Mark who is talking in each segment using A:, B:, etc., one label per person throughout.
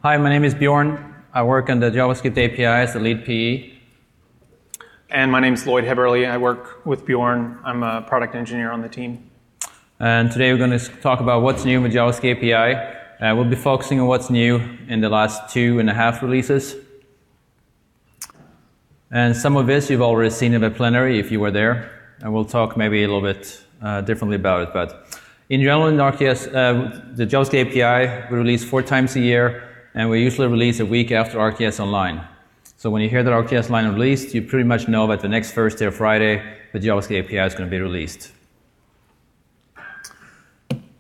A: Hi, my name is Bjorn. I work on the JavaScript API as the lead PE.
B: And my name is Lloyd Heberly. I work with Bjorn. I'm a product engineer on the team.
A: And today we're going to talk about what's new with JavaScript API. We'll be focusing on what's new in the last 2.5 releases. And some of this you've already seen in the plenary if you were there. And we'll talk maybe a little bit differently about it. But in general, in ArcGIS, the JavaScript API we release 4 times a year, and we usually release a week after ArcGIS Online. So when you hear that ArcGIS Online is released, you pretty much know that the next Thursday or Friday, the JavaScript API is going to be released.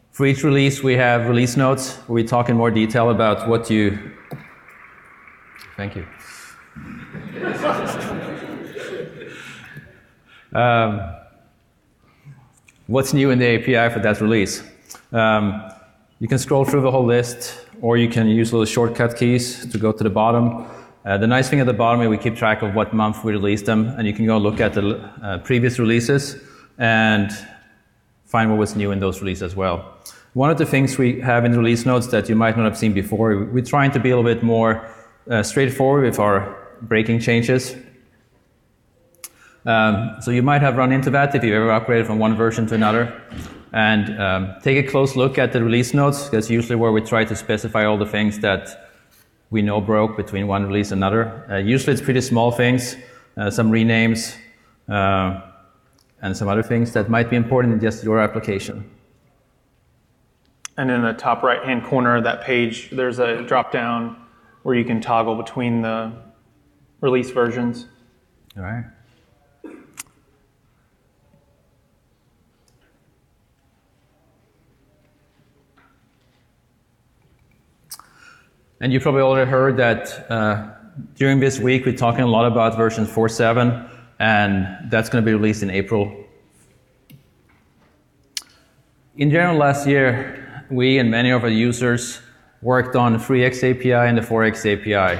A: For each release, we have release notes where we talk in more detail about what you... Thank you. What's new in the API for that release? You can scroll through the whole list, or you can use little shortcut keys to go to the bottom. The nice thing at the bottom is we keep track of what month we released them, and you can go look at the previous releases and find what was new in those releases as well. One of the things we have in the release notes that you might not have seen before, we're trying to be a little bit more straightforward with our breaking changes. So you might have run into that if you ever upgraded from one version to another. And take a close look at the release notes. That's usually where we try to specify all the things that we know broke between one release and another. Usually it's pretty small things, some renames, and some other things that might be important in just your application.
B: And in the top right-hand corner of that page, there's a drop-down where you can toggle between the release versions.
A: All right. And you probably already heard that during this week we're talking a lot about version 4.7, and that's going to be released in April. In general, last year, we and many of our users worked on the 3x API and the 4x API.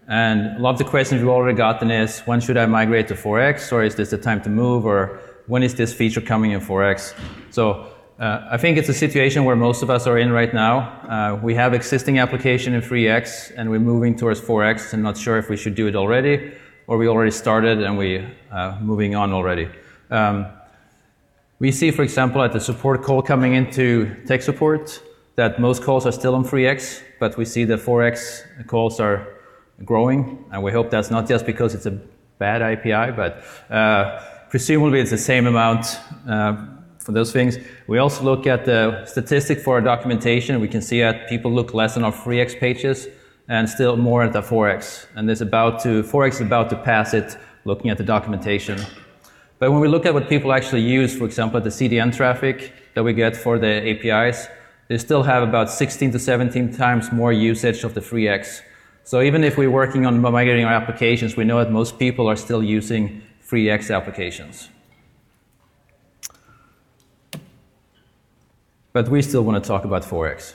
A: And a lot of the questions we've already gotten is, when should I migrate to 4x, or is this the time to move, or when is this feature coming in 4x? So I think it's a situation where most of us are in right now. We have existing application in 3x, and we're moving towards 4x, and not sure if we should do it already, or we already started and we're moving on already. We see, for example, at the support call coming into tech support, that most calls are still on 3x, but we see the 4x calls are growing, and we hope that's not just because it's a bad API, but presumably it's the same amount for those things. We also look at the statistic for our documentation. We can see that people look less on our 3x pages and still more at the 4x. And 4x is about to pass it, looking at the documentation. But when we look at what people actually use, for example, the CDN traffic that we get for the APIs, they still have about 16 to 17 times more usage of the 3x. So even if we're working on migrating our applications, we know that most people are still using 3x applications. But we still want to talk about 4x.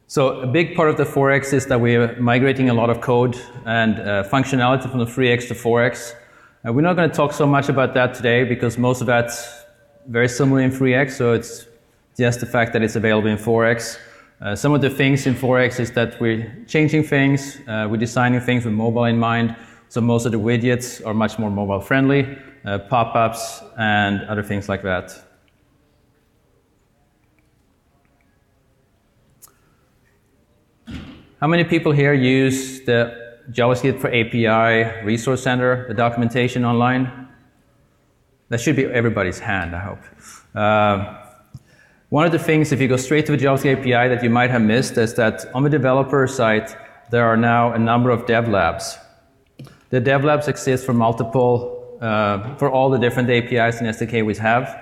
A: So a big part of the 4x is that we're migrating a lot of code and functionality from the 3x to 4x. We're not going to talk so much about that today because most of that's very similar in 3x, so it's just the fact that it's available in 4x. Some of the things in 4x is that we're changing things, we're designing things with mobile in mind, so most of the widgets are much more mobile friendly, pop-ups and other things like that. How many people here use the JavaScript for API Resource Center, the documentation online? That should be everybody's hand, I hope. One of the things, if you go straight to the JavaScript API that you might have missed, is that on the developer site, there are now a number of dev labs. The dev labs exist for for all the different APIs and SDK we have.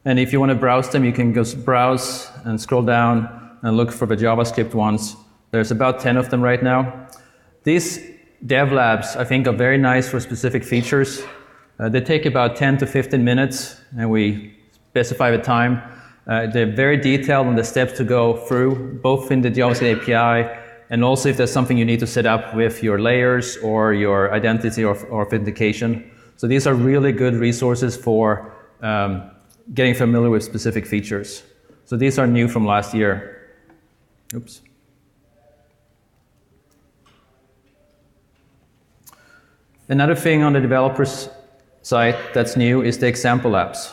A: And if you want to browse them, you can go browse and scroll down and look for the JavaScript ones. There's about 10 of them right now. These dev labs, I think, are very nice for specific features. They take about 10 to 15 minutes, and we specify the time. They're very detailed on the steps to go through, both in the JavaScript API, and also if there's something you need to set up with your layers or your identity or authentication. So these are really good resources for getting familiar with specific features. So these are new from last year. Oops. Another thing on the developer's side that's new is the example apps.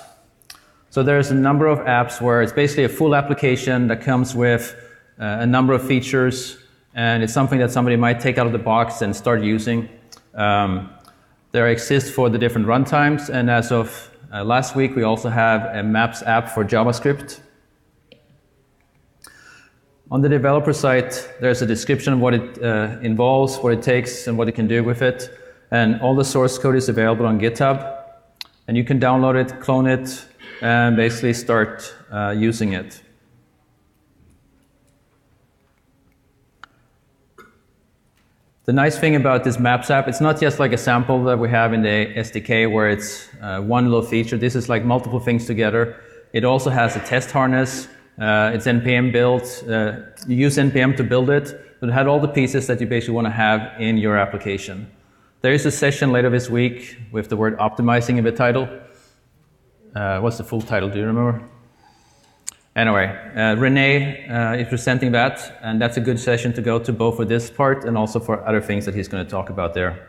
A: So there's a number of apps where it's basically a full application that comes with a number of features, and it's something that somebody might take out of the box and start using. There exists for the different runtimes, and as of last week we also have a Maps app for JavaScript. On the developer side, there's a description of what it involves, what it takes, and what it can do with it. And all the source code is available on GitHub. And you can download it, clone it, and basically start using it. The nice thing about this Maps app, it's not just like a sample that we have in the SDK where it's one little feature. This is like multiple things together. It also has a test harness. It's NPM built. You use NPM to build it, but it had all the pieces that you basically want to have in your application. There is a session later this week with the word optimizing in the title. What's the full title? Do you remember? Anyway, Renee is presenting that, and that's a good session to go to both for this part and also for other things that he's going to talk about there.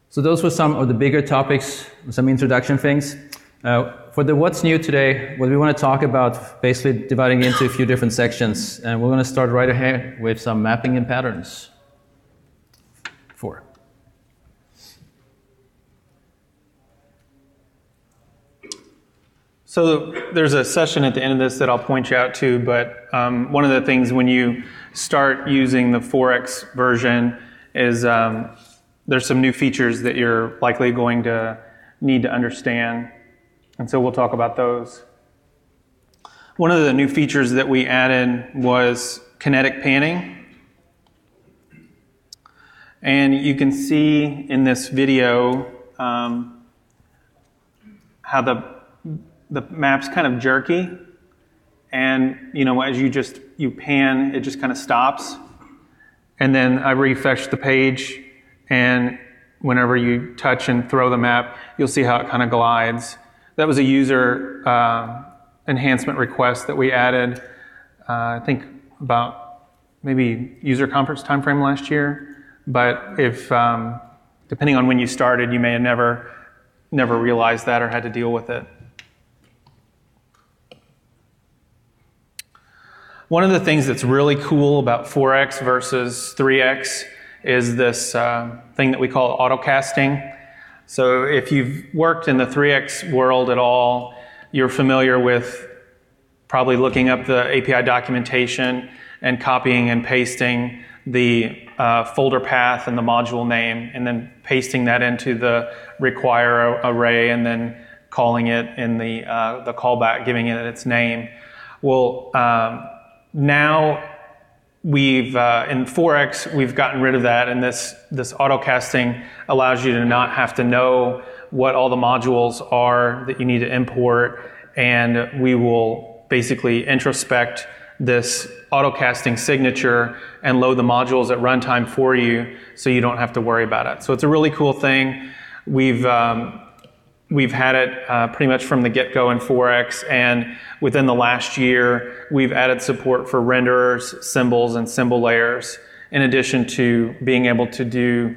A: So those were some of the bigger topics, some introduction things. For the what's new today, what we want to talk about, basically dividing into a few different sections, and we're going to start right ahead with some mapping and patterns. 4.
B: So there's a session at the end of this that I'll point you out to, but one of the things when you start using the 4X version is there's some new features that you're likely going to need to understand. And so we'll talk about those. One of the new features that we added was kinetic panning. And you can see in this video how the map's kind of jerky. And as you pan, it just kind of stops. And then I refresh the page, and whenever you touch and throw the map, you'll see how it kind of glides. That was a user enhancement request that we added, I think about maybe user conference timeframe last year. But if, depending on when you started, you may have never realized that or had to deal with it. One of the things that's really cool about 4X versus 3X is this thing that we call autocasting. So if you've worked in the 3X world at all, you're familiar with probably looking up the API documentation and copying and pasting the folder path and the module name, and then pasting that into the require array, and then calling it in the callback, giving it its name. Well, now we've in 4X we've gotten rid of that, and this autocasting allows you to not have to know what all the modules are that you need to import, and we will basically introspect this autocasting signature and load the modules at runtime for you, so you don't have to worry about it. So it's a really cool thing. We've had it pretty much from the get-go in 4X, and within the last year, we've added support for renderers, symbols, and symbol layers, in addition to being able to do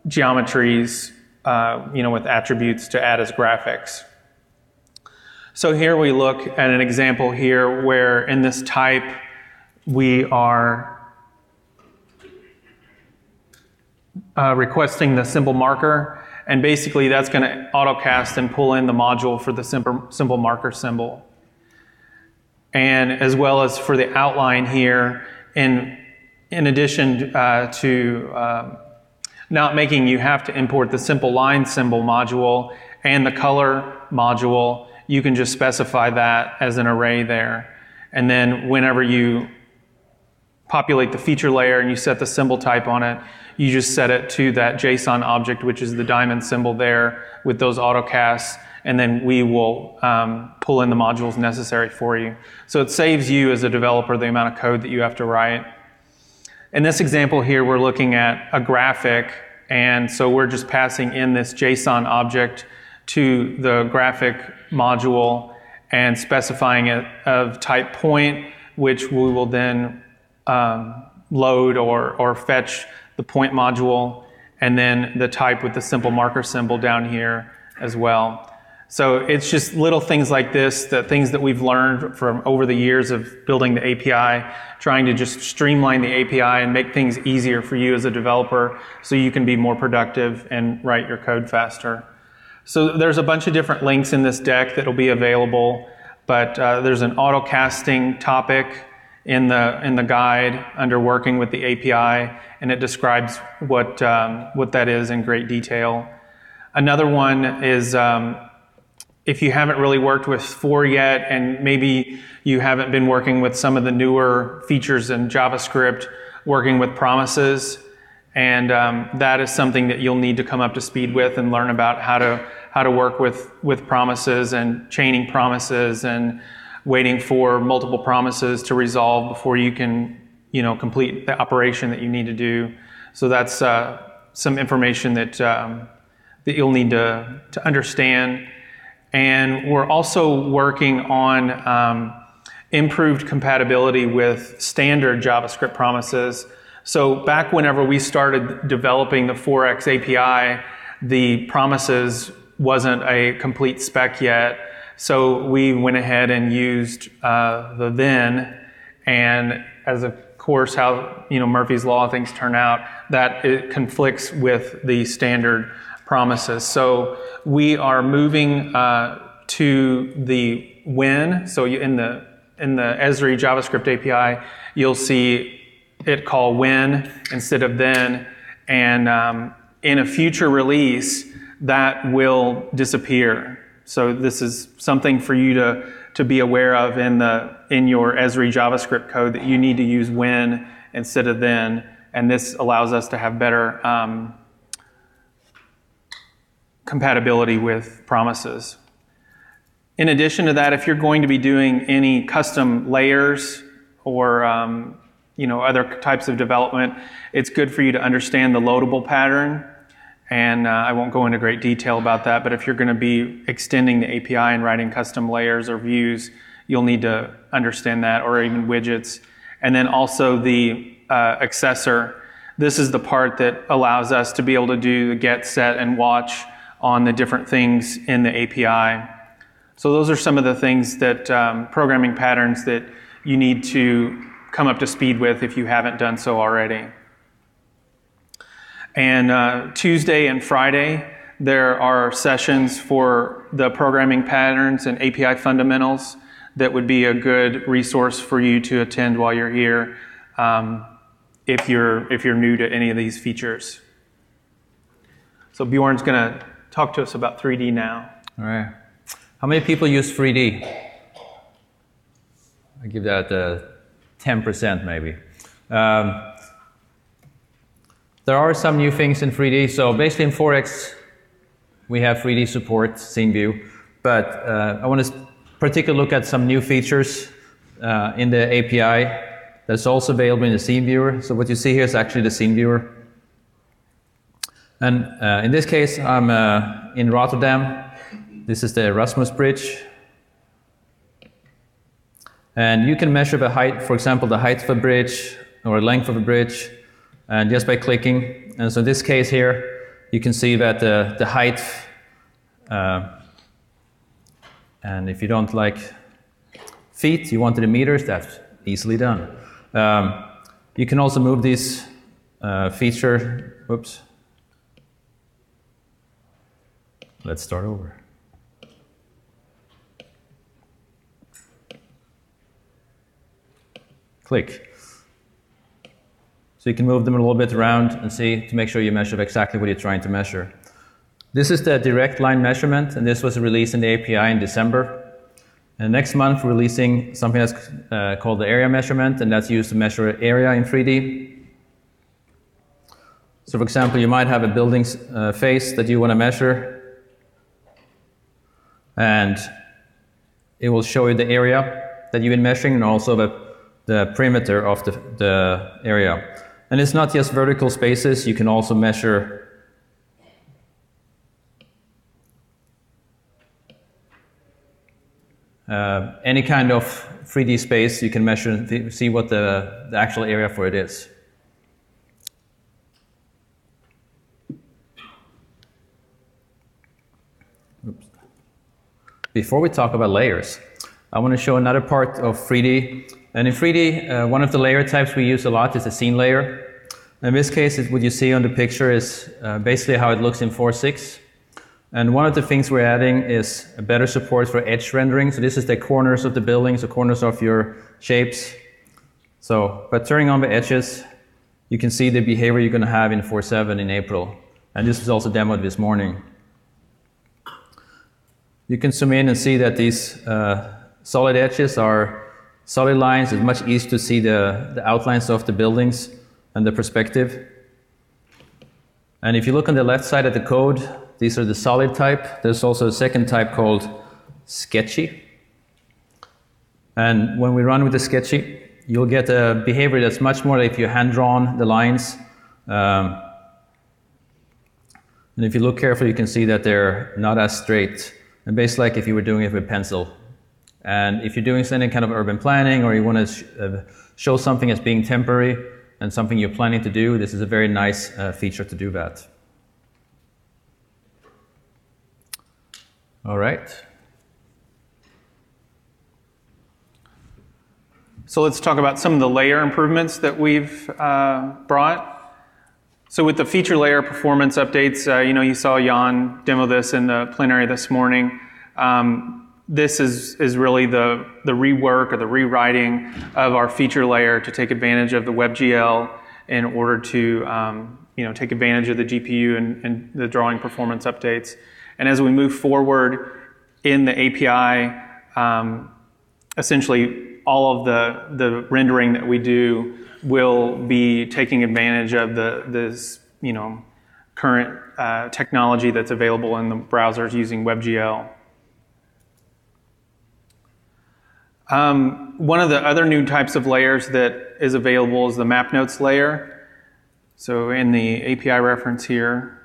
B: geometries, with attributes to add as graphics. So here we look at an example here where in this type, we are requesting the symbol marker. And basically, that's going to autocast and pull in the module for the symbol marker symbol. And as well as for the outline here, in addition to not making you have to import the simple line symbol module and the color module, you can just specify that as an array there. And then whenever you populate the feature layer and you set the symbol type on it, you just set it to that JSON object, which is the diamond symbol there with those autocasts, and then we will pull in the modules necessary for you. So it saves you as a developer the amount of code that you have to write. In this example here, we're looking at a graphic, and so we're just passing in this JSON object to the graphic module and specifying it of type point, which we will then load or fetch the point module, and then the type with the simple marker symbol down here as well. So it's just little things like this, the things that we've learned from over the years of building the API, trying to just streamline the API and make things easier for you as a developer so you can be more productive and write your code faster. So there's a bunch of different links in this deck that will be available, but there's an auto-casting topic in the guide under working with the API, and it describes what that is in great detail. Another one is if you haven't really worked with 4 yet, and maybe you haven't been working with some of the newer features in JavaScript, working with promises, and that is something that you'll need to come up to speed with and learn about how to work with promises and chaining promises and waiting for multiple promises to resolve before you can, complete the operation that you need to do. So that's some information that you'll need to understand. And we're also working on improved compatibility with standard JavaScript promises. So back whenever we started developing the 4x API, the promises wasn't a complete spec yet. So we went ahead and used the then, and as of course how Murphy's Law things turn out, that it conflicts with the standard promises. So we are moving to the when. So in the Esri JavaScript API, you'll see it call when instead of then, and in a future release that will disappear. So this is something for you to be aware of in your Esri JavaScript code, that you need to use when instead of then, and this allows us to have better compatibility with promises. In addition to that, if you're going to be doing any custom layers or other types of development, it's good for you to understand the loadable pattern. And I won't go into great detail about that, but if you're going to be extending the API and writing custom layers or views, you'll need to understand that, or even widgets. And then also the accessor. This is the part that allows us to be able to do the get, set, and watch on the different things in the API. So those are some of the things that programming patterns that you need to come up to speed with if you haven't done so already. And Tuesday and Friday, there are sessions for the programming patterns and API fundamentals that would be a good resource for you to attend while you're here if you're new to any of these features. So Bjorn's going to talk to us about 3D now.
A: All right. How many people use 3D? I give that 10% maybe. There are some new things in 3D. So basically in 4x, we have 3D support, scene view. But I want to particularly look at some new features in the API that's also available in the scene viewer. So what you see here is actually the scene viewer. And in this case, I'm in Rotterdam. This is the Erasmus Bridge. And you can measure the height, for example, the height of a bridge or the length of a bridge, and just by clicking. And so in this case here, you can see that the height, and if you don't like feet, you want it in meters, that's easily done. You can also move this feature, whoops. Let's start over. Click. So you can move them a little bit around and see to make sure you measure exactly what you're trying to measure. This is the direct line measurement, and this was released in the API in December. And next month, we're releasing something that's called the area measurement, and that's used to measure area in 3D. So for example, you might have a building's face that you want to measure, and it will show you the area that you've been measuring and also the perimeter of the area. And it's not just vertical spaces, you can also measure any kind of 3D space, you can measure and see what the actual area for it is. Oops. Before we talk about layers, I want to show another part of 3D. And in 3D, one of the layer types we use a lot is the scene layer. In this case, what you see on the picture is basically how it looks in 4.6. And one of the things we're adding is a better support for edge rendering. So this is the corners of the buildings, the corners of your shapes. So by turning on the edges, you can see the behavior you're going to have in 4.7 in April. And this was also demoed this morning. You can zoom in and see that these solid edges are solid lines. It's much easier to see the outlines of the buildings and the perspective. And if you look on the left side of the code, these are the solid type. There's also a second type called sketchy. And when we run with the sketchy, you'll get a behavior that's much more like if you hand-drawn the lines. And if you look carefully, you can see that they're not as straight. And basically like if you were doing it with pencil. And if you're doing any kind of urban planning or you want to show something as being temporary and something you're planning to do, this is a very nice feature to do that. All right.
B: So let's talk about some of the layer improvements that we've brought. So with the feature layer performance updates, you saw Jan demo this in the plenary this morning. This is really the rework or the rewriting of our feature layer to take advantage of the WebGL in order to take advantage of the GPU and the drawing performance updates. And as we move forward in the API, essentially all of the rendering that we do will be taking advantage of this current technology that's available in the browsers using WebGL. One of the other new types of layers that is available is the map notes layer. So in the API reference here,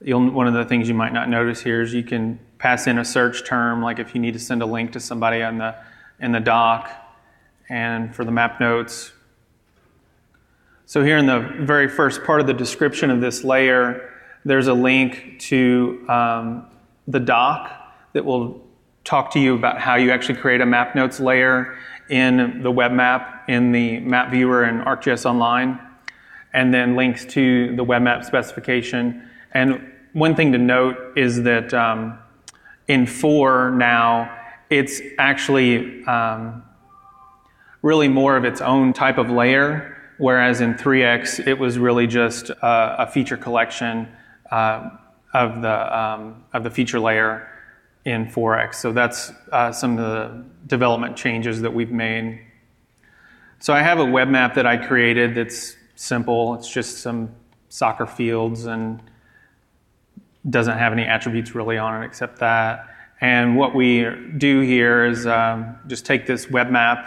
B: one of the things you might not notice here is you can pass in a search term, like if you need to send a link to somebody in the doc, and for the map notes. So here in the very first part of the description of this layer, there's a link to the doc that will talk to you about how you actually create a map notes layer in the web map, in the map viewer in ArcGIS Online, and then links to the web map specification. And one thing to note is that in 4 now, it's actually really more of its own type of layer, whereas in 3x, it was really just a feature collection of the feature layer in 4x. So that's some of the development changes that we've made. So I have a web map that I created that's simple. It's just some soccer fields and doesn't have any attributes really on it except that. And what we do here is just take this web map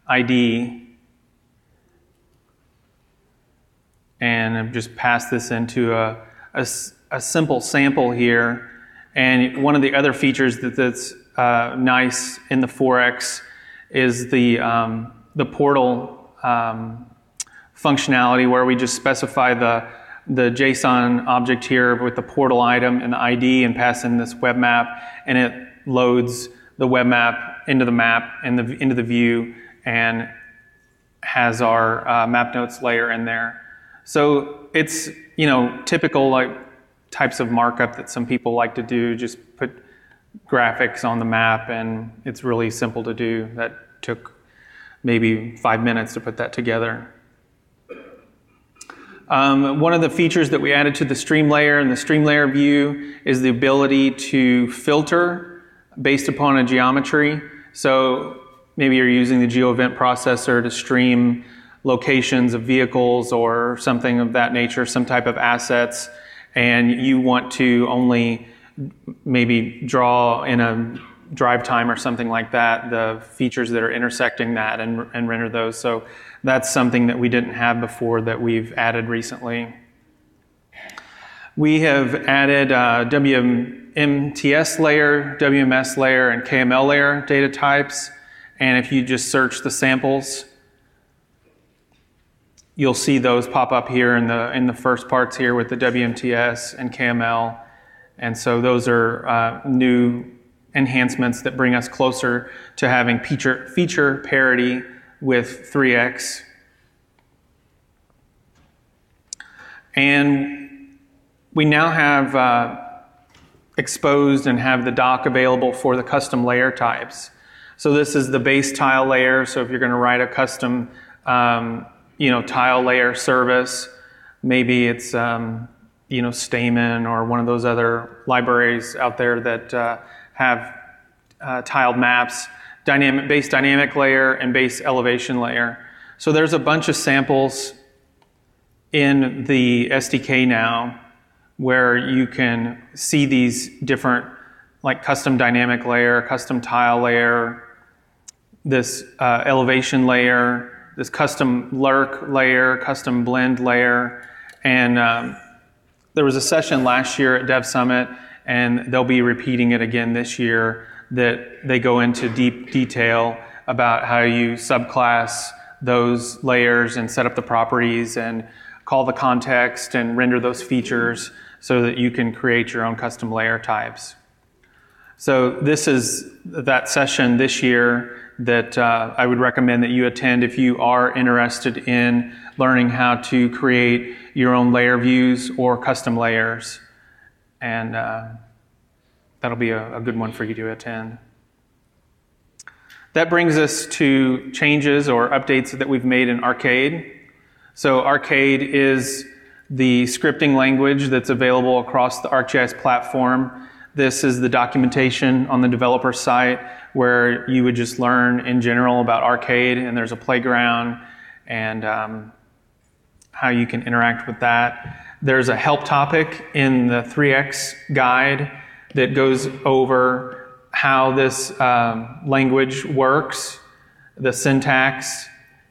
B: ID and just pass this into a simple sample here. And one of the other features that's nice in the 4x is the portal functionality, where we just specify the JSON object here with the portal item and the ID and pass in this web map, and it loads the web map into the map and into the view and has our map notes layer in there. So it's typical like types of markup that some people like to do, just put graphics on the map, and it's really simple to do. That took maybe 5 minutes to put that together. One of the features that we added to the stream layer and the stream layer view is the ability to filter based upon a geometry. So maybe you're using the GeoEvent processor to stream locations of vehicles or something of that nature, some type of assets, and you want to only maybe draw in a drive time or something like that, the features that are intersecting that, and render those. So that's something that we didn't have before that we've added recently. We have added WMTS layer, WMS layer, and KML layer data types. And if you just search the samples, you'll see those pop up here in the first parts here with the WMTS and KML. And so those are new enhancements that bring us closer to having feature parity with 3x. And we now have exposed and have the doc available for the custom layer types. So this is the base tile layer. So if you're going to write a custom tile layer service, maybe it's Stamen or one of those other libraries out there that have tiled maps, base dynamic layer and base elevation layer. So there's a bunch of samples in the SDK now where you can see these different, like custom dynamic layer, custom tile layer, this elevation layer, this custom lurk layer, custom blend layer. And there was a session last year at Dev Summit, and they'll be repeating it again this year, that they go into deep detail about how you subclass those layers and set up the properties and call the context and render those features so that you can create your own custom layer types. So this is that session this year that I would recommend that you attend if you are interested in learning how to create your own layer views or custom layers. And that'll be a good one for you to attend. That brings us to changes or updates that we've made in Arcade. So Arcade is the scripting language that's available across the ArcGIS platform. This is the documentation on the developer site where you would just learn in general about Arcade, and there's a playground and how you can interact with that. There's a help topic in the 3x guide that goes over how this language works, the syntax,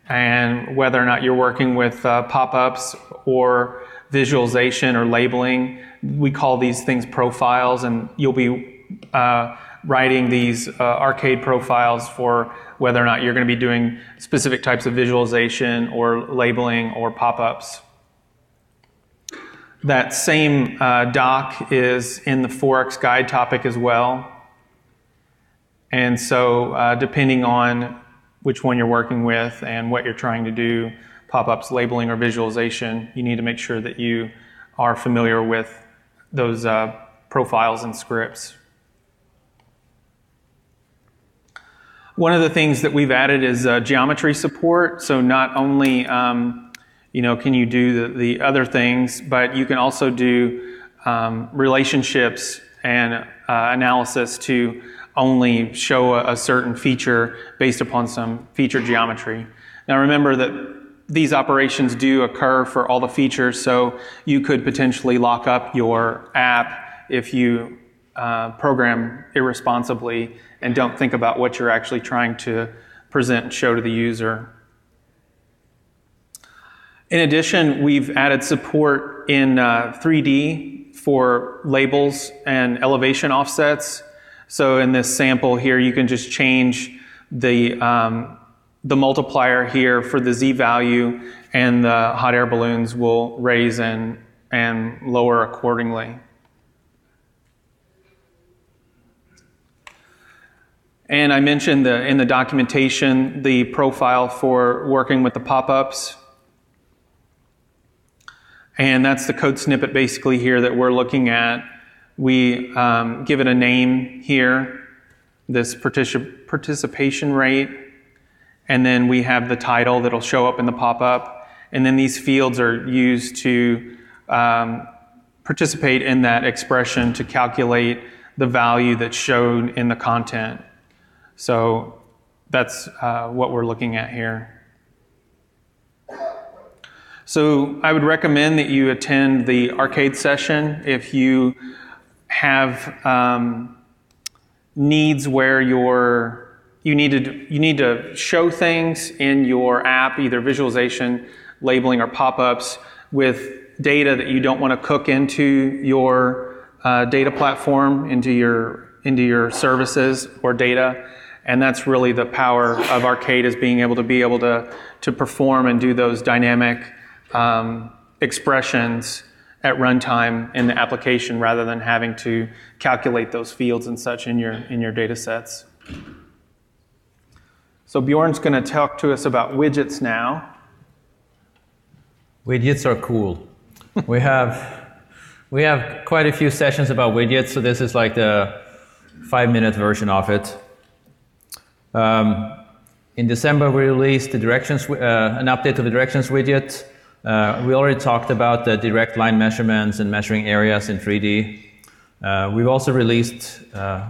B: and whether or not you're working with pop-ups or visualization or labeling. We call these things profiles, and you'll be writing these Arcade profiles for whether or not you're going to be doing specific types of visualization or labeling or pop-ups. That same doc is in the 4x guide topic as well. And so depending on which one you're working with and what you're trying to do, pop-ups, labeling, or visualization, you need to make sure that you are familiar with those profiles and scripts. One of the things that we've added is geometry support. So not only can you do the other things, but you can also do relationships and analysis to only show a certain feature based upon some feature geometry. Now remember that these operations do occur for all the features, so you could potentially lock up your app if you program irresponsibly and don't think about what you're actually trying to present and show to the user. In addition, we've added support in 3D for labels and elevation offsets. So in this sample here, you can just change the multiplier here for the Z value, and the hot air balloons will raise and lower accordingly. And I mentioned in the documentation the profile for working with the pop-ups. And that's the code snippet basically here that we're looking at. We give it a name here, this participation rate. And then we have the title that'll show up in the pop-up. And then these fields are used to participate in that expression to calculate the value that's shown in the content. So that's what we're looking at here. So I would recommend that you attend the Arcade session if you have needs where you need to show things in your app, either visualization, labeling, or pop-ups with data that you don't want to cook into your data platform into your services or data. And that's really the power of Arcade, is being able to perform and do those dynamic expressions at runtime in the application, rather than having to calculate those fields and such in your data sets. So Bjorn's going to talk to us about widgets now.
A: Widgets are cool. we have quite a few sessions about widgets, so this is like the 5-minute version of it. In December, we released the directions, an update to the directions widget. We already talked about the direct line measurements and measuring areas in 3D. We've also released,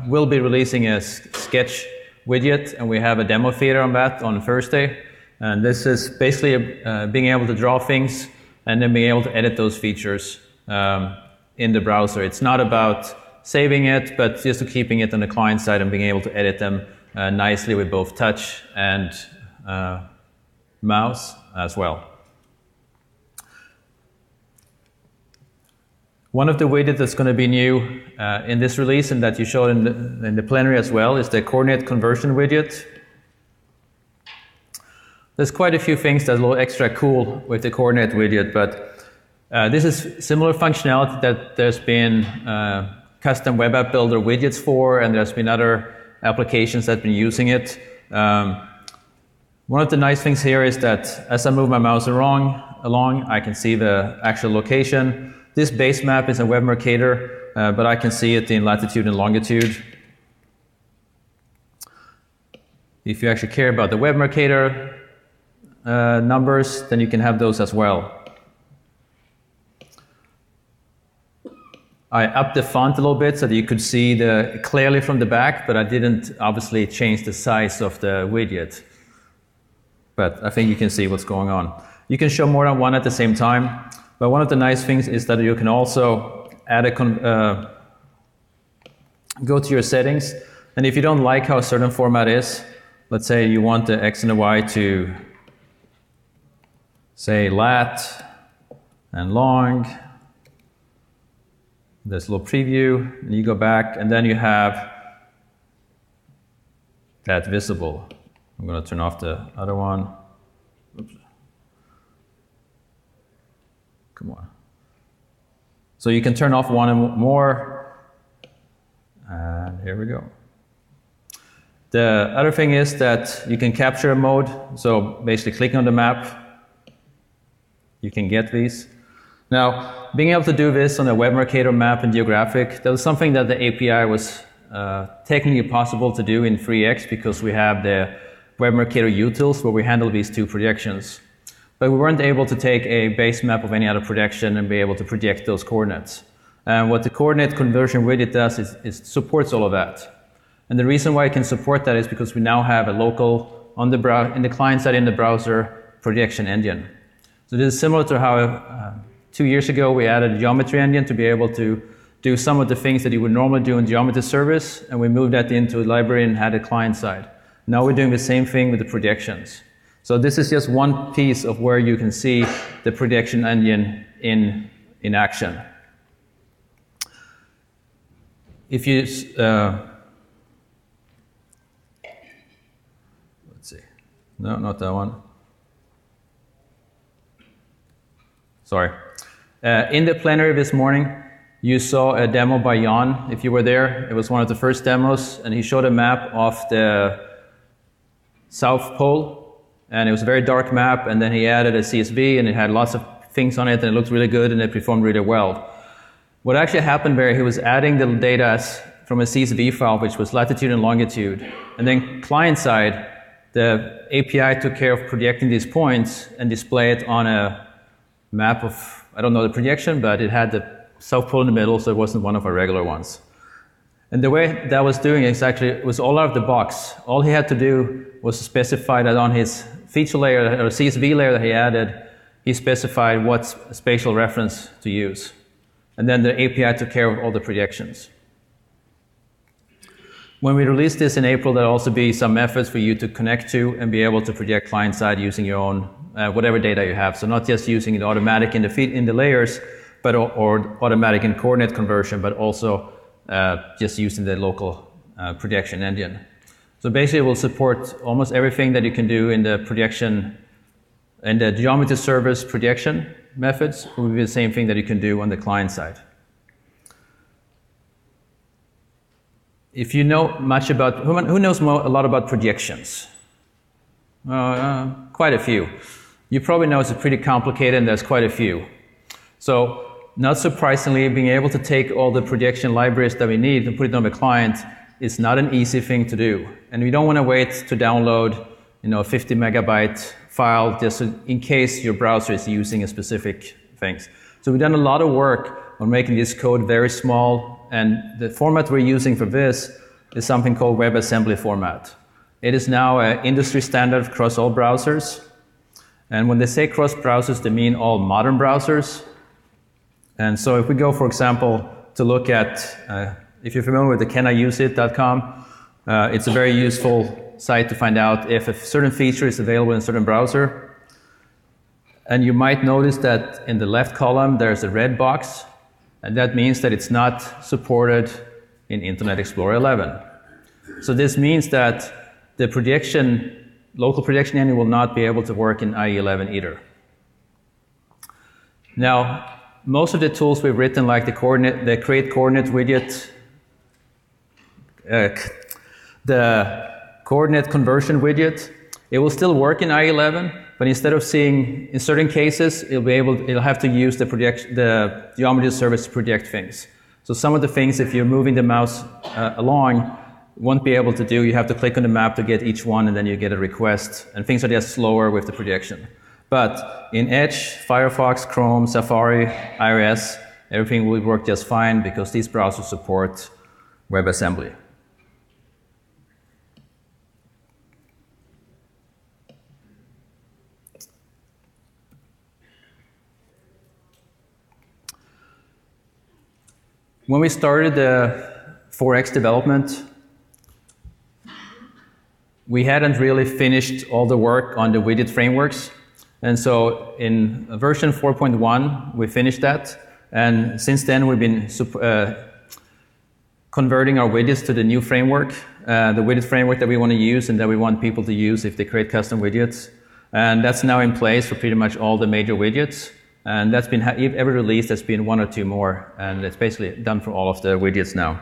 A: will be releasing a sketch widget, and we have a demo theater on that on Thursday. And this is basically being able to draw things and then being able to edit those features in the browser. It's not about saving it, but just keeping it on the client side and being able to edit them nicely with both touch and mouse as well. One of the widgets that's going to be new in this release, and that you showed in the plenary as well, is the coordinate conversion widget. There's quite a few things that are a little extra cool with the coordinate widget, but this is similar functionality that there's been custom web app builder widgets for, and there's been other applications that have been using it. One of the nice things here is that as I move my mouse along, I can see the actual location. This base map is a web Mercator, but I can see it in latitude and longitude. If you actually care about the web Mercator numbers, then you can have those as well. I upped the font a little bit so that you could see clearly from the back, but I didn't obviously change the size of the widget. But I think you can see what's going on. You can show more than one at the same time. But one of the nice things is that you can also add go to your settings, and if you don't like how a certain format is, let's say you want the X and the Y to say lat and long, there's a little preview, and you go back, and then you have that visible. I'm going to turn off the other one. Oops. Come on. So you can turn off one and more, and here we go. The other thing is that you can capture a mode, so basically clicking on the map, you can get these. Now, being able to do this on a web Mercator map and geographic, that was something that the API was technically possible to do in 3x, because we have the web Mercator utils where we handle these two projections. But we weren't able to take a base map of any other projection and be able to project those coordinates. And what the coordinate conversion widget does is supports all of that. And the reason why it can support that is because we now have a local, in the client side in the browser, projection engine. So this is similar to how 2 years ago we added a geometry engine to be able to do some of the things that you would normally do in geometry service, and we moved that into a library and had a client side. Now we're doing the same thing with the projections. So this is just one piece of where you can see the projection engine in action. If you, let's see, no, not that one. Sorry. In the plenary this morning, you saw a demo by Jan. If you were there, it was one of the first demos, and he showed a map of the South Pole. And it was a very dark map, and then he added a CSV, and it had lots of things on it, and it looked really good, and it performed really well. What actually happened there, he was adding the data from a CSV file, which was latitude and longitude. And then client side, the API took care of projecting these points and display it on a map of, I don't know the projection, but it had the South Pole in the middle, so it wasn't one of our regular ones. And the way that was doing it actually was all out of the box. All he had to do was specify that on his feature layer or CSV layer that he added, he specified what spatial reference to use. And then the API took care of all the projections. When we release this in April, there'll also be some methods for you to connect to and be able to project client-side using your own, whatever data you have. So not just using it automatic in the layers, but or automatic and coordinate conversion, but also just using the local projection engine. So basically, it will support almost everything that you can do in the projection and the geometry service projection methods will be the same thing that you can do on the client side. If you know much about, who knows a lot about projections? Quite a few. You probably know it's pretty complicated and there's quite a few. So not surprisingly, being able to take all the projection libraries that we need and put it on the client is not an easy thing to do. And we don't want to wait to download a 50 megabyte file just in case your browser is using a specific things. So we've done a lot of work on making this code very small, and the format we're using for this is something called WebAssembly format. It is now an industry standard across all browsers. And when they say cross browsers, they mean all modern browsers. And so if we go, for example, to look at, if you're familiar with the caniuseit.com, it's a very useful site to find out if a certain feature is available in a certain browser. And you might notice that in the left column, there's a red box, and that means that it's not supported in Internet Explorer 11. So this means that the local projection engine will not be able to work in IE 11 either. Now, most of the tools we've written, like the create coordinate widget, the coordinate conversion widget, it will still work in IE 11, but instead of seeing, in certain cases, it'll have to use the geometry service to project things. So some of the things, if you're moving the mouse along, won't be able to do. You have to click on the map to get each one, and then you get a request, and things are just slower with the projection. But in Edge, Firefox, Chrome, Safari, iOS, everything will work just fine because these browsers support WebAssembly. When we started the 4X development, we hadn't really finished all the work on the widget frameworks. And so in version 4.1, we finished that. And since then, we've been converting our widgets to the new framework, the widget framework that we want to use and that we want people to use if they create custom widgets. And that's now in place for pretty much all the major widgets. And that's been, every release, that's been one or two more. And it's basically done for all of the widgets now.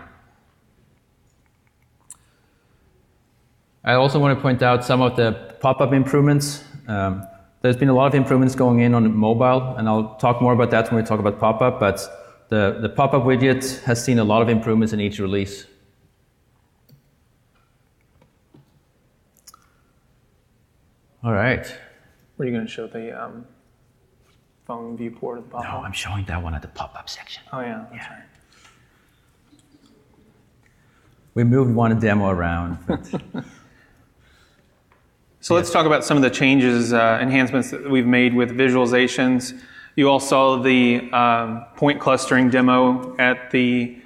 A: I also want to point out some of the pop-up improvements. There's been a lot of improvements going in on mobile, and I'll talk more about that when we talk about pop-up, but the pop-up widget has seen a lot of improvements in each release. All right.
B: Were you going to show the phone viewport of the pop-up?
A: No, I'm showing that one at the pop-up section.
B: Oh, yeah, that's right.
A: We moved one demo around. But
B: So let's talk about some of the changes, enhancements that we've made with visualizations. You all saw the point clustering demo at the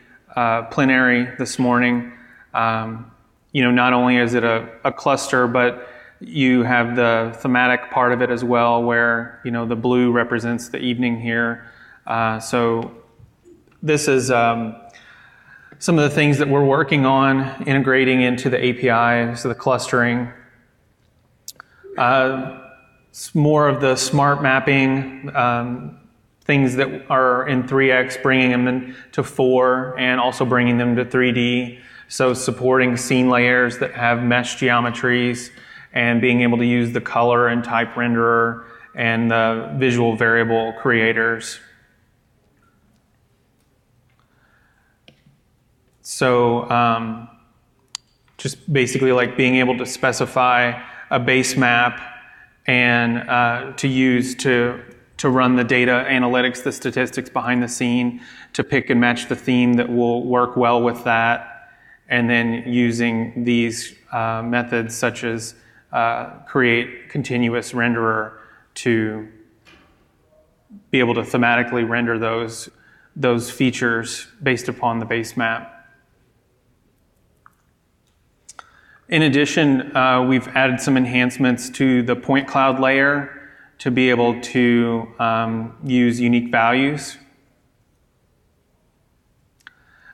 B: plenary this morning. Not only is it a cluster, but you have the thematic part of it as well, where the blue represents the evening here. So this is some of the things that we're working on integrating into the API, so the clustering. It's more of the smart mapping, things that are in 3X, bringing them into 4 and also bringing them to 3D. So supporting scene layers that have mesh geometries and being able to use the color and type renderer and the visual variable creators. So just basically like being able to specify a base map and to use to run the data analytics, the statistics behind the scene, to pick and match the theme that will work well with that, and then using these methods such as create continuous renderer to be able to thematically render those features based upon the base map. In addition, we've added some enhancements to the point cloud layer to be able to use unique values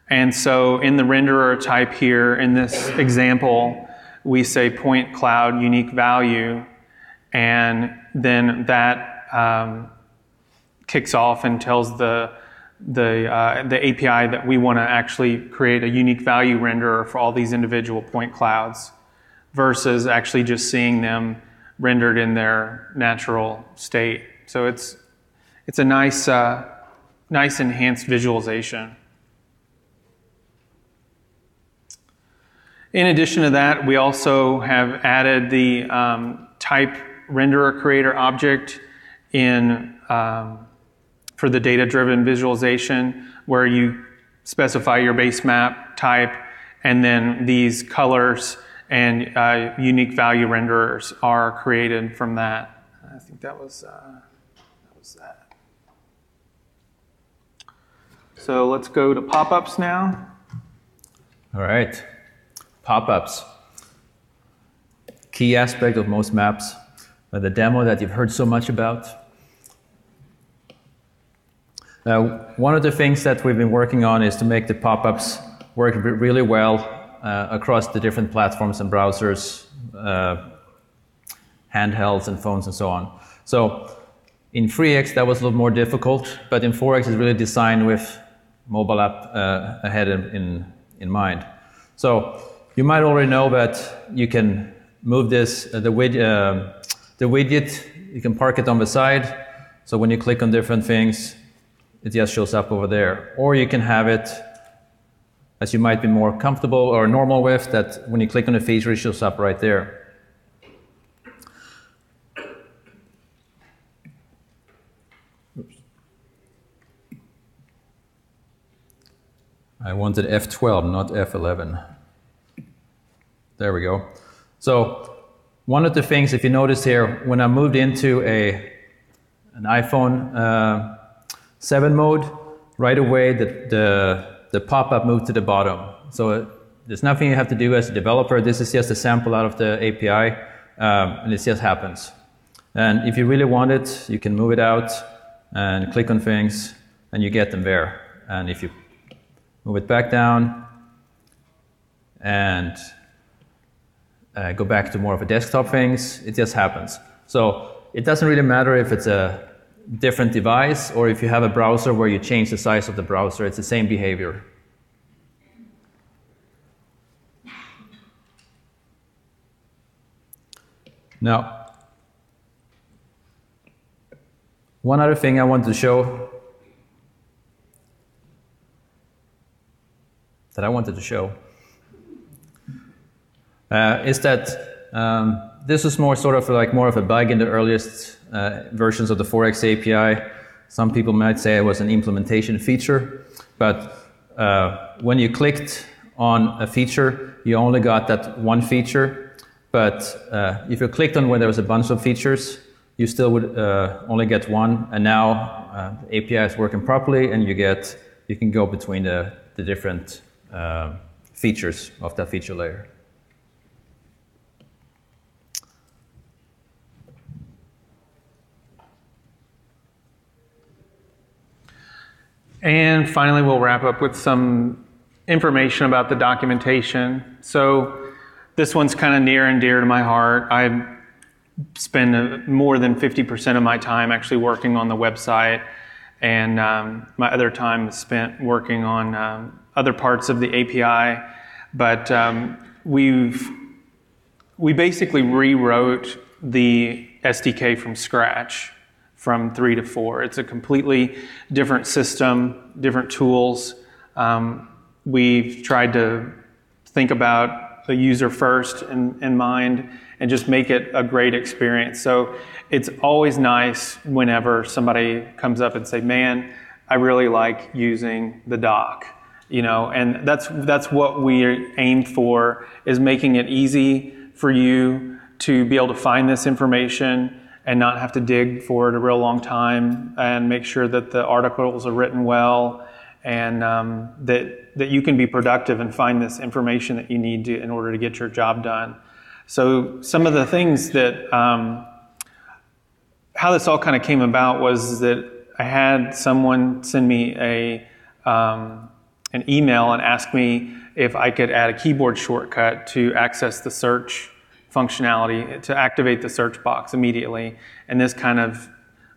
B: And so in the renderer type here, in this example, we say point cloud unique value, and then that kicks off and tells the API that we want to actually create a unique value renderer for all these individual point clouds, versus actually just seeing them rendered in their natural state. So it's a nice enhanced visualization. In addition to that, we also have added the type renderer creator object in for the data-driven visualization, where you specify your base map type, and then these colors and unique value renderers are created from that. I think that was that. So let's go to pop-ups now.
A: All right. Pop-ups. Key aspect of most maps. The demo that you've heard so much about. One of the things that we've been working on is to make the pop-ups work really well across the different platforms and browsers, handhelds and phones and so on. So in 3x that was a little more difficult, but in 4x it's really designed with mobile app ahead in mind. So you might already know that you can move this, the widget, you can park it on the side. So when you click on different things, it just shows up over there. Or you can have it, as you might be more comfortable or normal with, that when you click on a feature, it shows up right there. Oops. I wanted F12, not F11. There we go. So one of the things, if you notice here, when I moved into an iPhone 7 mode, right away the pop-up moved to the bottom. So there's nothing you have to do as a developer. This is just a sample out of the API, and it just happens. And if you really want it, you can move it out and click on things, and you get them there. And if you move it back down and go back to more of a desktop things, it just happens. So it doesn't really matter if it's a different device or if you have a browser where you change the size of the browser, it's the same behavior. Now, one other thing I want to show is that this is more sort of like more of a bug in the earliest versions of the 4x API. Some people might say it was an implementation feature, but when you clicked on a feature, you only got that one feature. But if you clicked on where there was a bunch of features, you still would only get one. And now the API is working properly, and you can go between the different features of that feature layer.
B: And finally, we'll wrap up with some information about the documentation. So this one's kind of near and dear to my heart. I spend more than 50% of my time actually working on the website, and my other time is spent working on other parts of the API. But we basically rewrote the SDK from scratch from 3 to 4. It's a completely different system, different tools. We've tried to think about the user first in mind and just make it a great experience. So it's always nice whenever somebody comes up and say, man, I really like using the doc. And that's what we aimed for, is making it easy for you to be able to find this information and not have to dig for it a real long time, and make sure that the articles are written well, and that you can be productive and find this information that you need to in order to get your job done. So some of the things that, how this all kind of came about was that I had someone send me a an email and asked me if I could add a keyboard shortcut to access the search functionality, to activate the search box immediately. And this kind of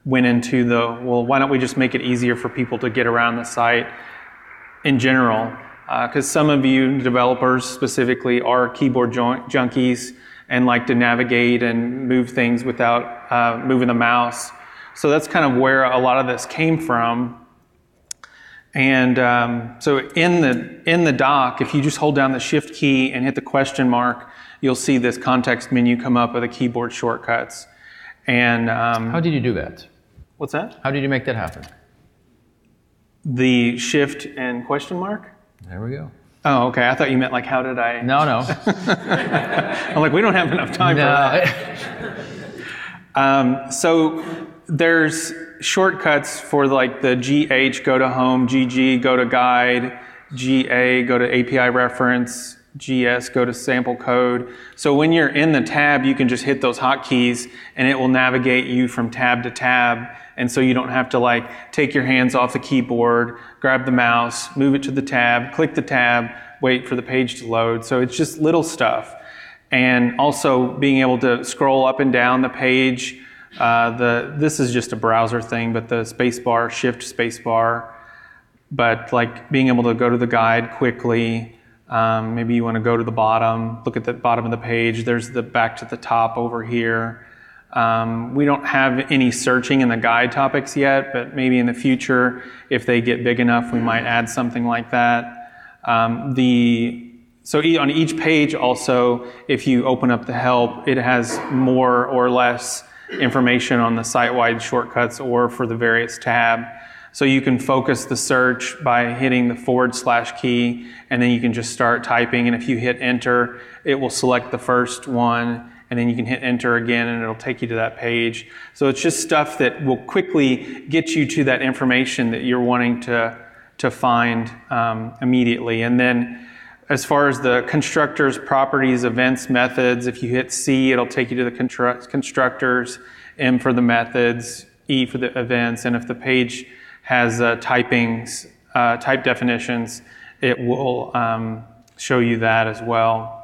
B: went into the, well, why don't we just make it easier for people to get around the site in general? Because some of you developers specifically are keyboard junkies and like to navigate and move things without moving the mouse. So that's kind of where a lot of this came from. And so in the dock, if you just hold down the Shift key and hit the question mark, you'll see this context menu come up with the keyboard shortcuts. And
A: how did you do that?
B: What's that?
A: How did you make that happen?
B: The Shift and question mark?
A: There we go.
B: Oh, okay. I thought you meant like, how did I?
A: No.
B: I'm like, we don't have enough time for that. So there's shortcuts for like the GH, go to home, GG, go to guide, GA, go to API reference, GS, go to sample code. So when you're in the tab, you can just hit those hotkeys and it will navigate you from tab to tab. And so you don't have to like take your hands off the keyboard, grab the mouse, move it to the tab, click the tab, wait for the page to load. So it's just little stuff. And also being able to scroll up and down the page. This is just a browser thing, but the spacebar, Shift spacebar. But like being able to go to the guide quickly. Maybe you want to go to the bottom, look at the bottom of the page. There's the back to the top over here. We don't have any searching in the guide topics yet, but maybe in the future, if they get big enough, we might add something like that. So on each page also, if you open up the help, it has more or less information on the site-wide shortcuts or for the various tab. So you can focus the search by hitting the / key, and then you can just start typing. And if you hit enter, it will select the first one, and then you can hit enter again, and it'll take you to that page. So it's just stuff that will quickly get you to that information that you're wanting to find immediately. And then as far as the constructors, properties, events, methods, if you hit C, it'll take you to the constructors, M for the methods, E for the events, and if the page has type definitions, it will show you that as well.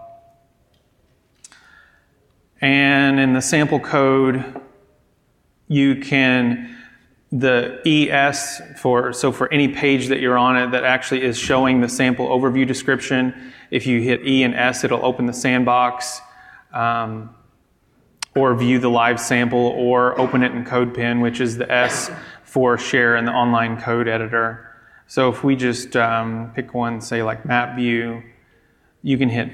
B: And in the sample code, you can, the ES for any page that you're on it that actually is showing the sample overview description, if you hit E and S, it'll open the sandbox, or view the live sample, or open it in CodePen, which is the S for share in the online code editor. So if we just pick one, say like map view, you can hit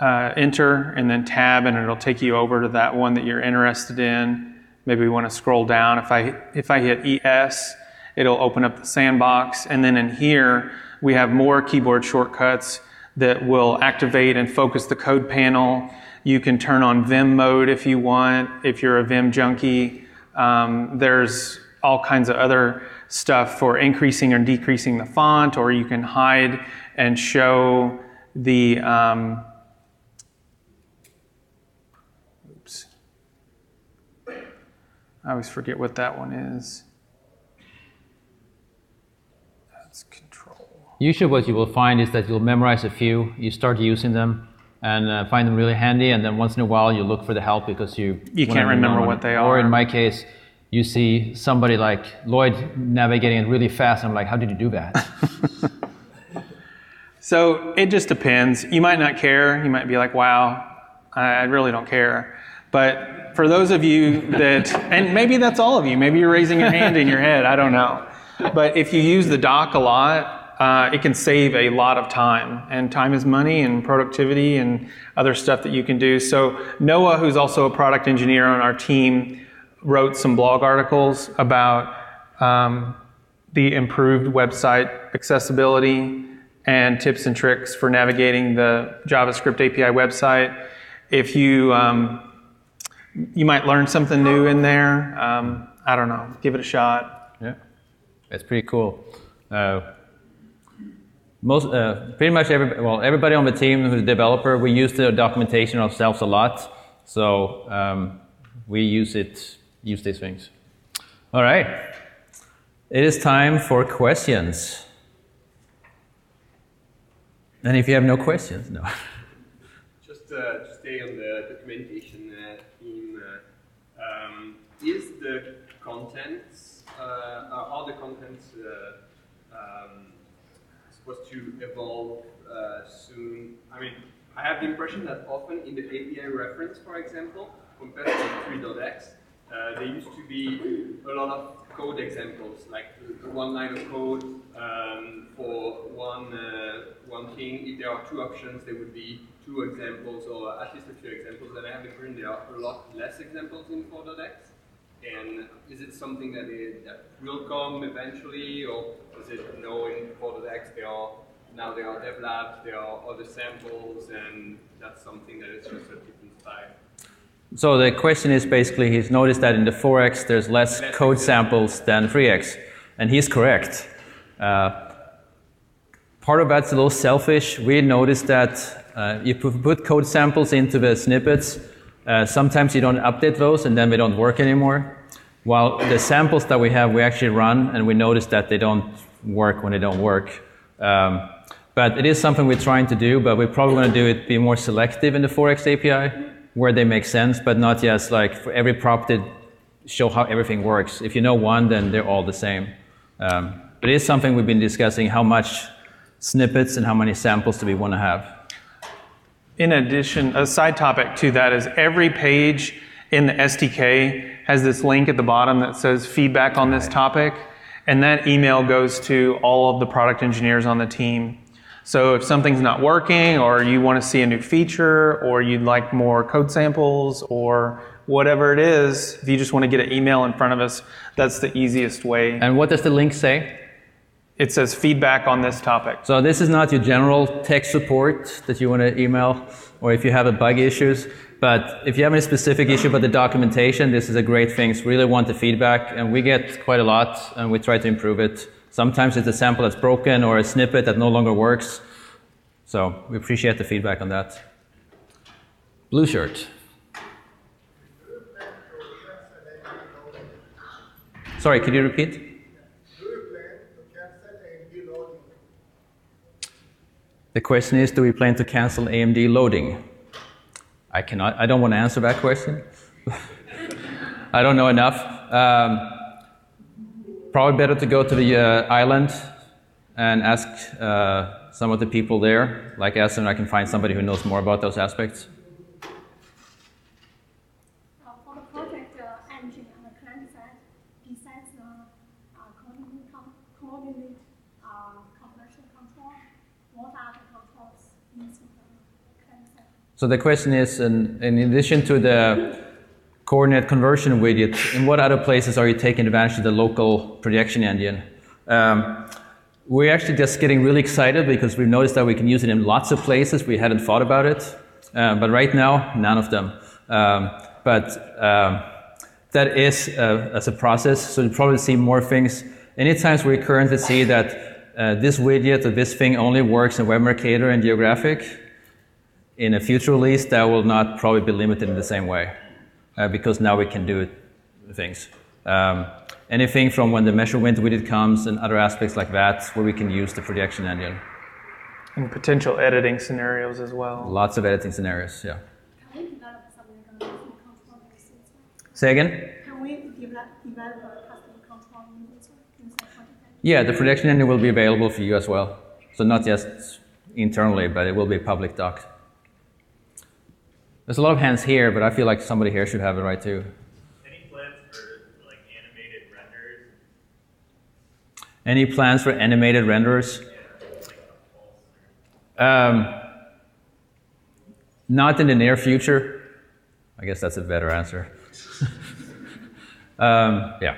B: enter and then tab, and it'll take you over to that one that you're interested in. Maybe we want to scroll down. If I hit ES, it'll open up the sandbox. And then in here, we have more keyboard shortcuts that will activate and focus the code panel. You can turn on Vim mode if you want, if you're a Vim junkie. There's all kinds of other stuff for increasing or decreasing the font, or you can hide and show the I always forget what that one is. That's control.
A: Usually what you will find is that you'll memorize a few, you start using them, and find them really handy, and then once in a while you look for the help because you
B: can't remember what they are.
A: Or in my case, you see somebody like Lloyd navigating it really fast, and I'm like, how did you do that?
B: So it just depends. You might not care. You might be like, wow, I really don't care. But for those of you that, and maybe that's all of you, maybe you're raising your hand in your head, I don't know. But if you use the dock a lot, it can save a lot of time. And time is money, and productivity and other stuff that you can do. So Noah, who's also a product engineer on our team, wrote some blog articles about the improved website accessibility and tips and tricks for navigating the JavaScript API website. If you you might learn something new in there. I don't know. Give it a shot.
A: Yeah, it's pretty cool. Pretty much everybody on the team who's a developer, we use the documentation ourselves a lot. So we use these things. All right. It is time for questions. And if you have no questions, no.
C: Just to stay on the documentation theme, is the contents, are the contents supposed to evolve soon? I mean, I have the impression that often in the API reference, for example, compared to 3.x, there used to be a lot of code examples, like one line of code for one thing. If there are two options, there would be two examples, or at least a few examples. And I have the impression there are a lot less examples in 4.x. And is it something that will come eventually, or is it no, in 4.x now there are dev labs, there are other samples, and that's something that is just a different style?
A: So the question is basically, he's noticed that in the 4x there's less code samples than 3x, and he's correct. Part of that's a little selfish. We noticed that if you put code samples into the snippets, sometimes you don't update those and then they don't work anymore. While the samples that we have, we actually run and we notice that they don't work when they don't work. But it is something we're trying to do, but we're probably going to do it, be more selective in the 4x API, where they make sense, but not just like for every property show how everything works. If you know one, then they're all the same. But it is something we've been discussing, how much snippets and how many samples do we want to have.
B: In addition, a side topic to that is every page in the SDK has this link at the bottom that says feedback on this topic, and that email goes to all of the product engineers on the team. So if something's not working, or you want to see a new feature, or you'd like more code samples, or whatever it is, if you just want to get an email in front of us, that's the easiest way.
A: And what does the link say?
B: It says feedback on this topic.
A: So this is not your general tech support that you want to email, or if you have a bug issues, but if you have any specific issue about the documentation, this is a great thing. We really want the feedback, and we get quite a lot, and we try to improve it. Sometimes it's a sample that's broken or a snippet that no longer works. So we appreciate the feedback on that. Blue shirt. Sorry, could you repeat?
D: Do you plan to cancel AMD loading?
A: The question is, do we plan to cancel AMD loading? I don't want to answer that question. I don't know enough. Probably better to go to the island and ask some of the people there, like us, and I can find somebody who knows more about those aspects.
E: For the project engine on the client side, besides the coordinate conversion control, what are the controls used in the client side?
A: So the question is, in addition to the coordinate conversion widget, in what other places are you taking advantage of the local projection engine? We're actually just getting really excited because we've noticed that we can use it in lots of places. We hadn't thought about it, but right now, none of them. That is as a process, so you'll probably see more things. Anytime we currently see that this widget or this thing only works in Web Mercator and Geographic, in a future release, that will not probably be limited in the same way. Because now we can do things. Anything from when the measurement widget comes and other aspects like that where we can use the projection engine.
B: And potential editing scenarios as well.
A: Lots of editing scenarios, yeah.
E: Can we develop something like a control unit?
A: Say again?
E: Can we develop a custom control unit inside project?
A: Yeah, the projection engine will be available for you as well. So not just internally, but it will be public doc. There's a lot of hands here, but I feel like somebody here should have it right too.
F: Any plans for like animated renders?
A: Any plans for animated renderers? Not in the near future. I guess that's a better answer. Yeah.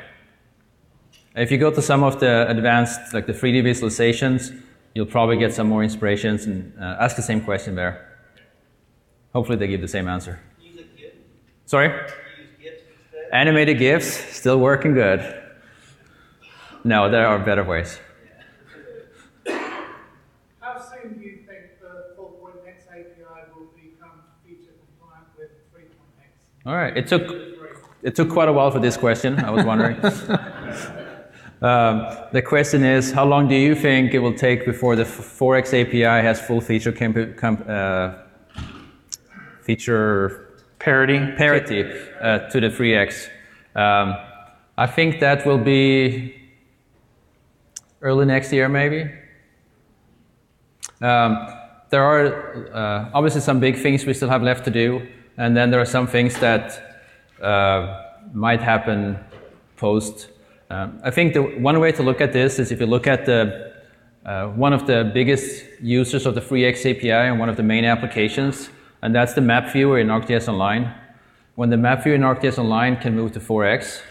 A: If you go to some of the advanced, like the 3D visualizations, you'll probably get some more inspirations and ask the same question there. Hopefully they give the same answer.
F: Use a GIF?
A: Sorry?
F: Use GIFs instead?
A: Animated GIFs, still working good. No, there are better ways.
D: How soon do you think the 4.x API will become feature compliant with 3.x?
A: All right, it took quite a while for this question, I was wondering. The question is, how long do you think it will take before the 4x API has full feature feature
B: Parity.
A: to the 3x? I think that will be early next year, maybe. There are obviously some big things we still have left to do, and then there are some things that might happen post. I think the one way to look at this is if you look at the one of the biggest users of the 3x API and one of the main applications, and that's the map viewer in ArcGIS Online. When the map viewer in ArcGIS Online can move to 4x,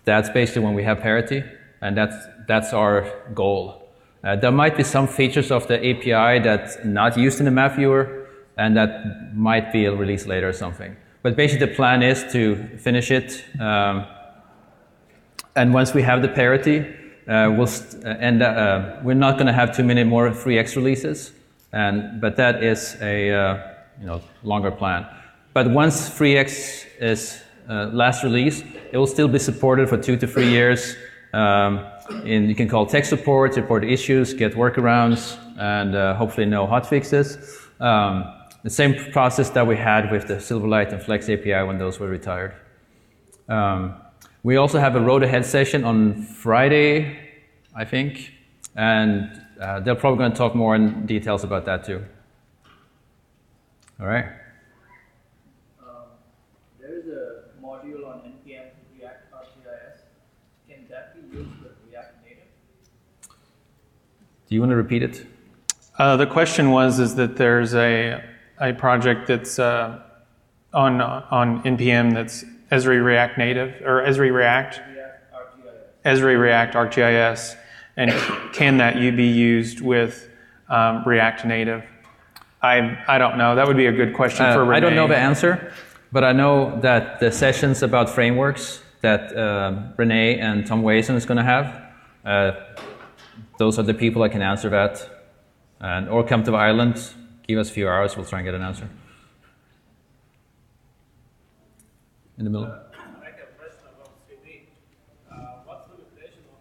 A: that's basically when we have parity, and that's our goal. There might be some features of the API that's not used in the map viewer, and that might be released later or something. But basically the plan is to finish it, and once we have the parity, we're not going to have too many more 3x releases, but that is a longer plan. But once 3x is last release, it will still be supported for 2 to 3 years. You can call tech support, report issues, get workarounds, and hopefully no hotfixes. The same process that we had with the Silverlight and Flex API when those were retired. We also have a road ahead session on Friday, I think, and they're probably going to talk more in details about that too. All right.
G: There is a module on NPM React ArcGIS. Can that be used with React Native?
A: Do you want to repeat it?
B: The question is that there's a project that's on NPM that's Esri React Native, or Esri React? Esri React ArcGIS. And can that be used with React Native? I don't know. That would be a good question for Renee.
A: I don't know the answer, but I know that the sessions about frameworks that Renee and Tom Wason is going to have, those are the people that can answer that. Or come to Ireland, give us a few hours, we'll try and get an answer. In the middle.
F: I have a question about 3D. What's the limitation of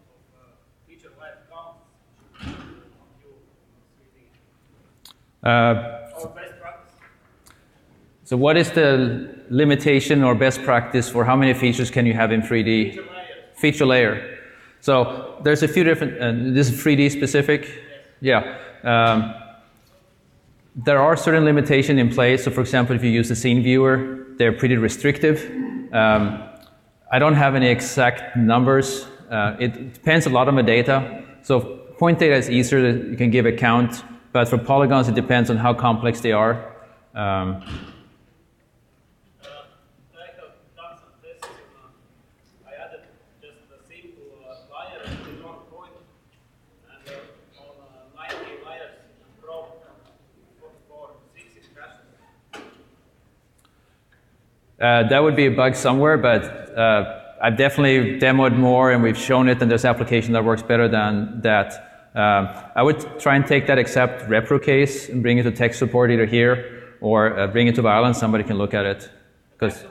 F: feature life counts on you in 3D? Or best practice?
A: So what is the limitation or best practice for how many features can you have in 3D?
F: Feature layer.
A: Feature layer. So there's a few different, this is 3D specific? Yes. Yeah. There are certain limitations in place. So for example, if you use the scene viewer, they're pretty restrictive. I don't have any exact numbers. It depends a lot on the data. So point data is easier, you can give a count, but for polygons it depends on how complex they are.
F: I have done some tests. I added just a simple layer in one point, and on 90 layers from 44, 60 crashes.
A: That would be a bug somewhere, but I've definitely demoed more and we've shown it, and there's application that works better than that. I would try and take that exact repro case and bring it to tech support either here or bring it to the island, somebody can look at it.
F: Actually, on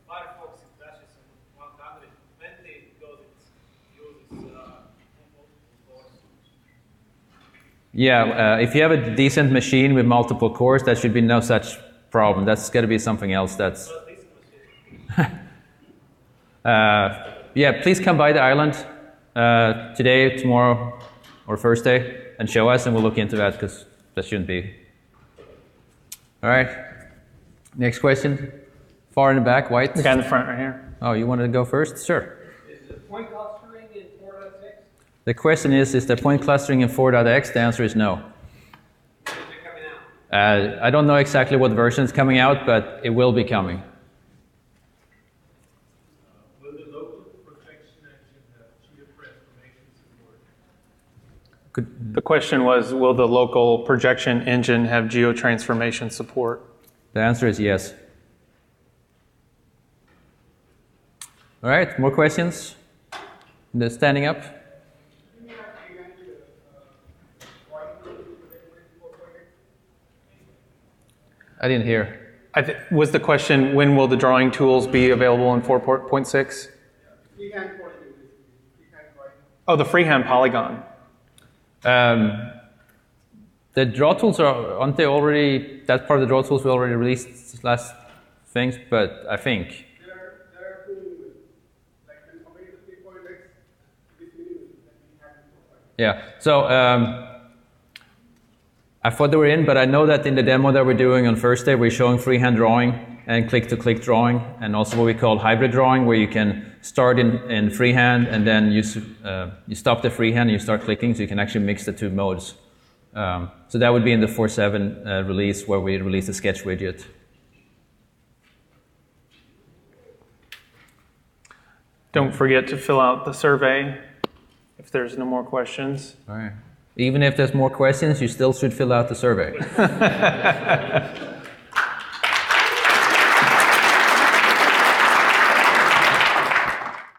F: Firefox it crashes on 120 because it uses multiple cores.
A: Yeah, if you have a decent machine with multiple cores, that should be no such problem. That's got to be something else. That's. Yeah, please come by the island today, tomorrow, or Thursday, and show us, and we'll look into that because that shouldn't be. All right. Next question. Far in the back, white.
B: The guy in the front right here.
A: Oh, you wanted to go first? Sure.
C: Is the point clustering in 4.6?
A: The question is there point clustering in 4.x? The answer is no.
C: Is it coming out?
A: I don't know exactly what version is coming out, but it will be coming.
F: Will the local projection engine have geo-transformation support?
B: The question was, will the local projection engine have geo-transformation support?
A: The answer is yes. All right, more questions? The standing up? I didn't hear.
B: Was the question, when will the drawing tools be available in 4.6?
D: You can point it.
B: Oh, the freehand polygon.
A: The draw tools aren't they already, that's part of the draw tools we already released last things, but I think.
C: They're doing with, like, when comparing the 3.x, this minimum that we have in 4.x.
A: Yeah, so I thought they were in, but I know that in the demo that we're doing on Thursday, we're showing freehand drawing and click-to-click drawing, and also what we call hybrid drawing, where you can start in freehand and then you stop the freehand and you start clicking, so you can actually mix the two modes. So that would be in the 4.7 release where we release the sketch widget.
B: Don't forget to fill out the survey if there's no more questions.
A: All right. Even if there's more questions, you still should fill out the survey.